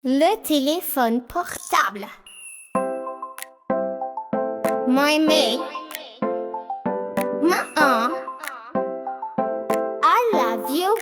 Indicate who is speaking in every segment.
Speaker 1: Le téléphone portable. My mate. I love you.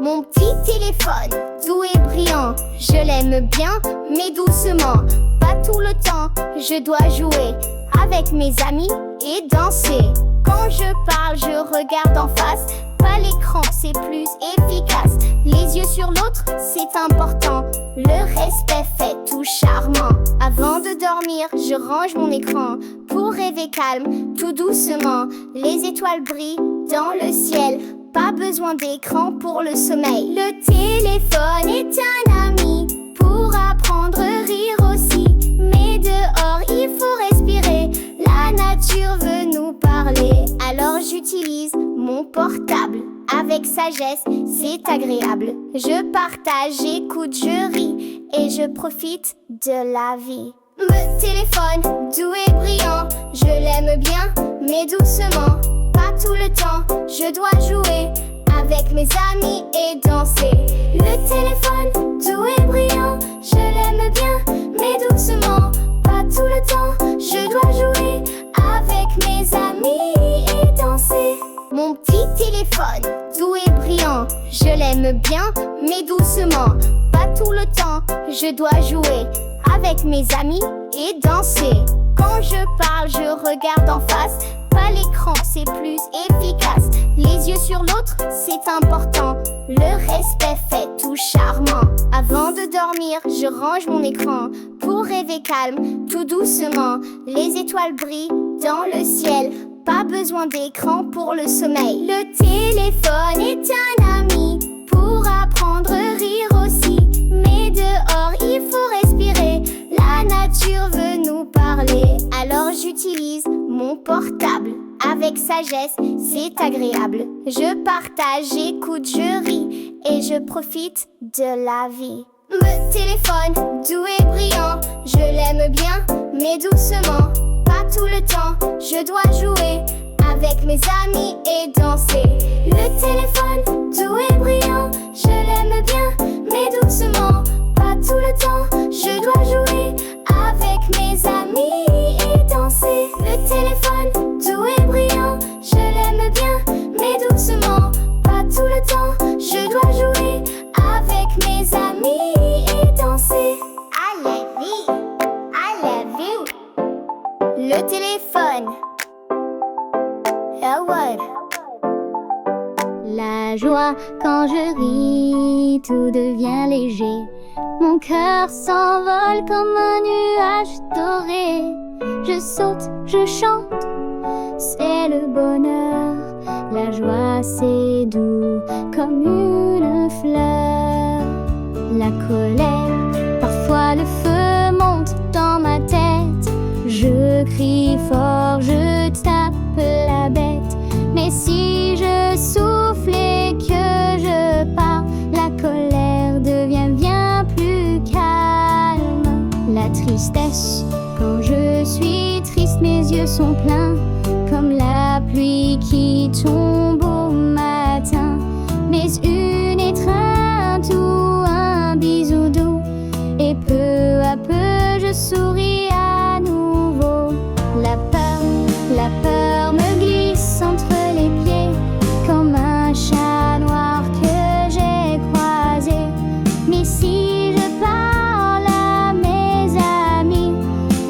Speaker 1: Mon petit téléphone, doux et brillant, je l'aime bien, mais doucement. Pas tout le temps, je dois jouer avec mes amis et danser. Quand je parle, je regarde en face. Pas l'écran, c'est plus efficace. Les yeux sur l'autre, c'est important. Le respect fait tout charmant. Avant de dormir, je range mon écran pour rêver calme, tout doucement. Les étoiles brillent dans le ciel. Pas besoin d'écran pour le sommeil. Le téléphone est un ami pour apprendre, rire aussi. Mais dehors, il faut respirer. La nature veut nous parler. Alors j'utilise mon portable avec sagesse, c'est agréable. Je partage, j'écoute, je ris et je profite de la vie. Le téléphone, doux et brillant, je l'aime bien, mais doucement. Pas tout le temps, je dois jouer avec mes amis et danser. Le téléphone, doux et brillant, je l'aime bien, mais doucement. Pas tout le temps, je dois jouer avec mes amis et danser. Mon petit téléphone, doux et brillant, je l'aime bien, mais doucement. Pas tout le temps, je dois jouer avec mes amis et danser. Quand je parle, je regarde en face. Pas l'écran, c'est plus efficace. Les yeux sur l'autre, c'est important. Le respect fait tout charmant. Avant de dormir, je range mon écran pour rêver calme, tout doucement. Les étoiles brillent dans le ciel. Pas besoin d'écran pour le sommeil. Le téléphone est un ami pour apprendre, rire aussi. Mais dehors, il faut respirer. La nature veut nous parler. Alors j'utilise mon portable avec sagesse, c'est agréable. Je partage, j'écoute, je ris et je profite de la vie. Le téléphone, doux et brillant, je l'aime bien, mais doucement. Pas tout le temps, je dois jouer avec mes amis et danser. Le téléphone, doux et brillant, je l'aime bien, mais doucement. Pas tout le temps, je dois jouer avec mes amis et danser. Le téléphone, doux et brillant, je l'aime bien, mais doucement. Pas tout le temps, je dois jouer avec mes amis et danser. I love you, I love you. Le téléphone. Elwood.
Speaker 2: La joie quand je ris, tout devient léger. Mon cœur s'envole comme un nuage doré. Je saute, je chante, c'est le bonheur. La joie c'est doux comme une fleur. La colère, parfois le feu monte dans ma tête. Je crie fort, je tape la bête. Mais si je souffle et que je pars, la colère devient bien plus calme. La tristesse, quand je suis triste, mes yeux sont pleins comme la pluie qui tombe au matin. Mais une étreinte ou un bisou doux, et peu à peu je souris à nouveau. La peur me glisse entre les pieds comme un chat noir que j'ai croisé. Mais si je parle à mes amis,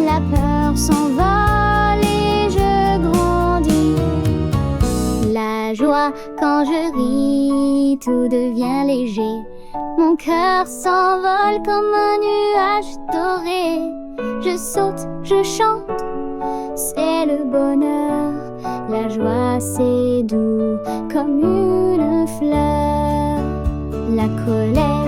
Speaker 2: la peur s'envole et je grandis. La joie quand je ris, tout devient léger. Mon cœur s'envole comme un nuage doré. Je saute, je chante, c'est le bonheur. La joie c'est doux comme une fleur. La colère,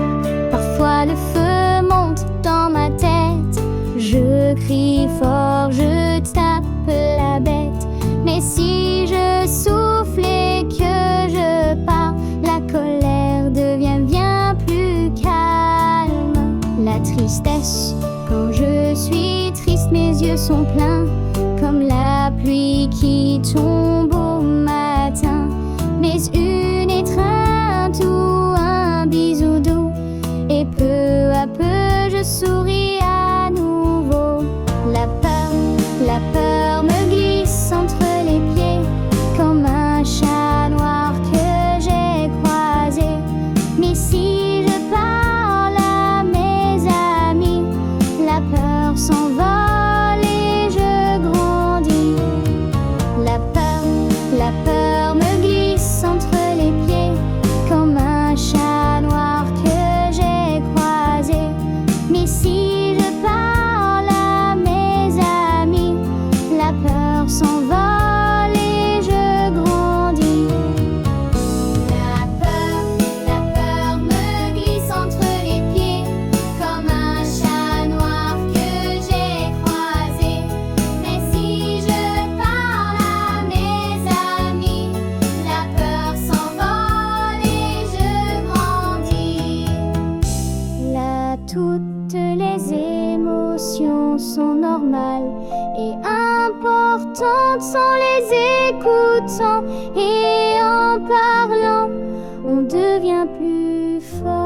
Speaker 2: parfois le feu monte dans ma tête. Je crie fort, je tape la bête. Mais si je souffle et que je pars, la colère devient bien plus calme. La tristesse, quand je suis triste, mes yeux sont pleins comme la pluie qui tombe au matin. Mais une étreinte ou un bisou doux, et peu je souris à nouveau. La peur me glisse entre les pieds comme un chat noir que j'ai croisé. Mais si je parle à mes amis, la peur s'envole et je grandis. La peur me glisse entre les pieds comme un chat noir que j'ai croisé. Mais si je parle à mes amis, la peur s'envole et je grandis. La peur me glisse entre les pieds comme un chat noir que j'ai croisé. Mais si je parle à mes amis, la peur s'envole et je grandis. Là, toutes les émotions sont normales et importantes sans les écoutant, et en parlant, on devient plus fort.